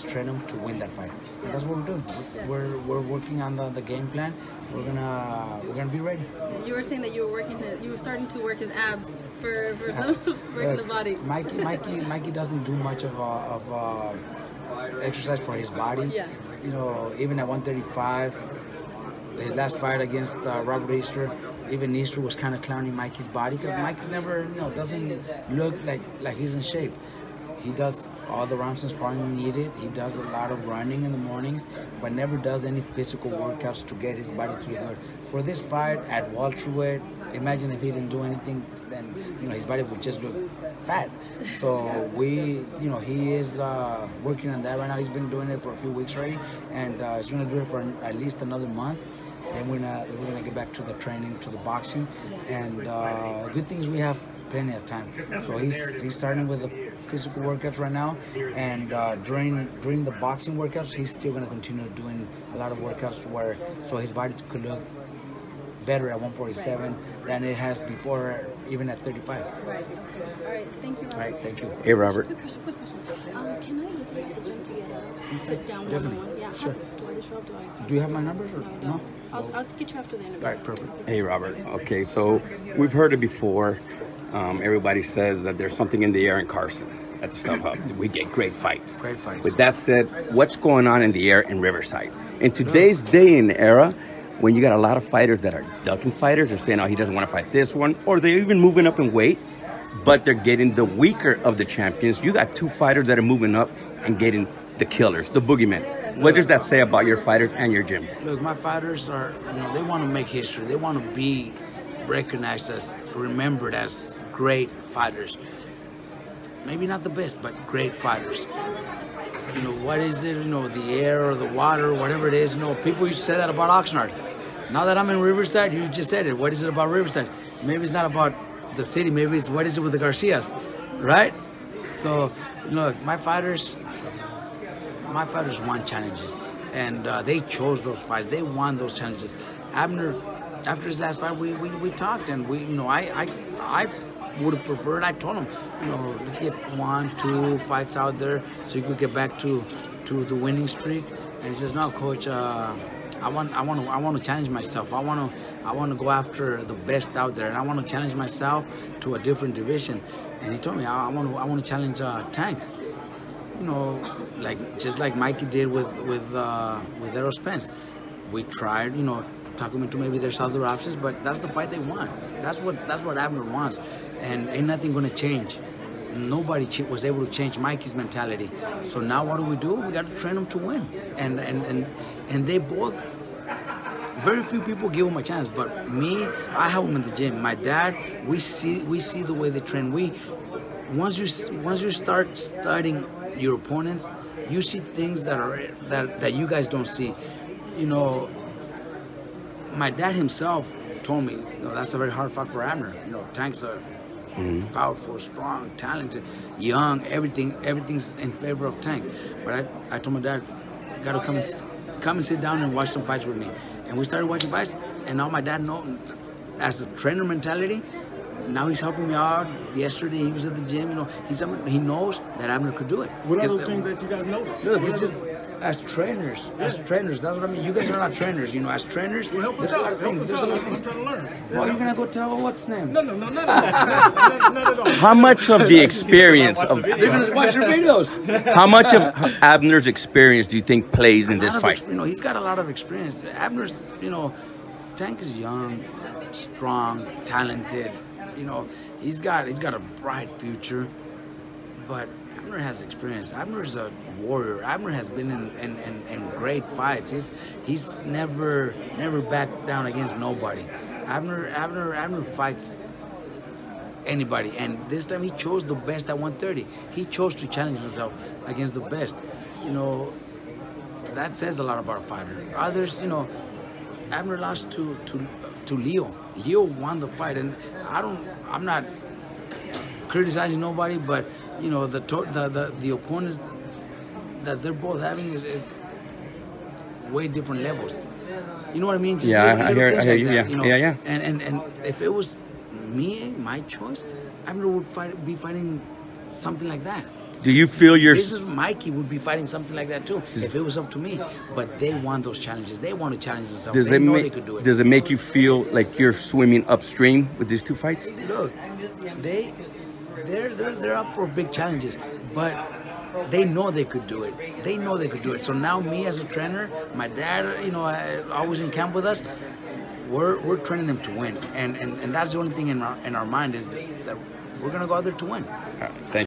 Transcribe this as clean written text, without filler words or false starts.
train him to win that fight. And that's what we're doing. We're working on the game plan. We're gonna be ready. You were saying that you were starting to work his abs for some working the body. Mikey doesn't do much of exercise for his body. Yeah. You know, even at 135, his last fight against Robert Easter, even Easter was kind of clowning Mikey's body because Mikey's never, doesn't look like he's in shape. He does all the rounds and sparring needed. He does a lot of running in the mornings, but never does any physical workouts to get his body to look good. For this fight at welterweight, imagine if he didn't do anything, then his body would just look fat. So he is working on that right now. He's been doing it for a few weeks already, and he's gonna do it for at least another month. Then we're gonna get back to the training, to the boxing, and good things we have plenty of time. So he's starting with the physical workouts right now, and during the boxing workouts, he's still gonna continue doing a lot of workouts so his body could look better at 147 than it has before, even at 35. Right. All right. Thank you, Robert. All right. Thank you. Hey, Robert. Quick question. Can I visit at the gym to sit down Definitely. one-on-one? Yeah. Sure. Do I just show up? Do you have my numbers or no? I'll get you after the interview. All right. Perfect. Hey, Robert. Okay, so we've heard it before. Everybody says that there's something in the air in Carson at the StubHub. We get great fights. Great fights. With that said, what's going on in the air in Riverside? In today's day and era, when you got a lot of fighters that are ducking fighters, they're saying, oh, he doesn't want to fight this one, or they're even moving up in weight, but they're getting the weaker of the champions. You got two fighters that are moving up and getting the killers, the boogeymen. What does that say about your fighters and your gym? Look, my fighters are, they want to make history. They want to be recognized as, remembered as great fighters. Maybe not the best, but great fighters. What is it, the air or the water, whatever it is, people used to say that about Oxnard. Now that I'm in Riverside, you just said it. What is it about Riverside? Maybe it's not about the city. Maybe it's what is it with the Garcias, right? So, look, my fighters won challenges, and they chose those fights. They won those challenges. Abner, after his last fight, we talked, and I would have preferred. I told him, let's get 1-2 fights out there so you could get back to the winning streak. And he says, no, coach, I want to challenge myself. I want to go after the best out there, and I want to challenge myself to a different division. And he told me, I want to challenge Tank. Just like Mikey did with Errol Spence. We tried, talking into maybe there's other options, but that's the fight they want. That's what Abner wants, and ain't nothing gonna change. Nobody was able to change Mikey's mentality. So now what do? We got to train them to win, and they both. Very few people give them a chance, but me, I have them in the gym. My dad, we see the way they train. Once you start studying your opponents, you see things that you guys don't see. My dad himself told me, that's a very hard fight for Abner. Tank's a powerful, strong, talented, young. Everything's in favor of Tank. But I told my dad, you gotta come and sit down and watch some fights with me. And we started watching fights, and now my dad knows, as a trainer mentality, now he's helping me out. Yesterday he was at the gym. He knows that Abner could do it. What are those things that you guys notice? Look, it's just as trainers. That's what I mean. You guys are not trainers. As trainers, well, help us out. I'm trying to learn. Well, you're gonna go tell what's his name? No, not at all. How much of the experience of They're gonna watch your videos. how much of Abner's experience do you think plays in this fight? He's got a lot of experience. Abner's, Tank is young, strong, talented. He's got a bright future, but Abner has experience. Abner's a warrior. Abner has been in great fights. He's never backed down against nobody. Abner fights anybody, and this time he chose the best at 130. He chose to challenge himself against the best. That says a lot about a fighter. Others, Abner lost to Leo. Leo won the fight, and I'm not criticizing nobody, but the opponents that they're both having is way different levels. You know what I mean? Just I hear you. That, Yeah. And if it was me, my choice, Abner would be fighting something like that. Do you feel you're... This is Mikey would be fighting something like that too if it was up to me. But they want those challenges. They want to challenge themselves. They know they could do it. Does it make you feel like you're swimming upstream with these two fights? Look, they're up for big challenges, but they know they could do it. They know they could do it. So now me as a trainer, my dad, you know, always in camp with us, we're training them to win. And that's the only thing in our mind is that we're gonna go out there to win. Thank you.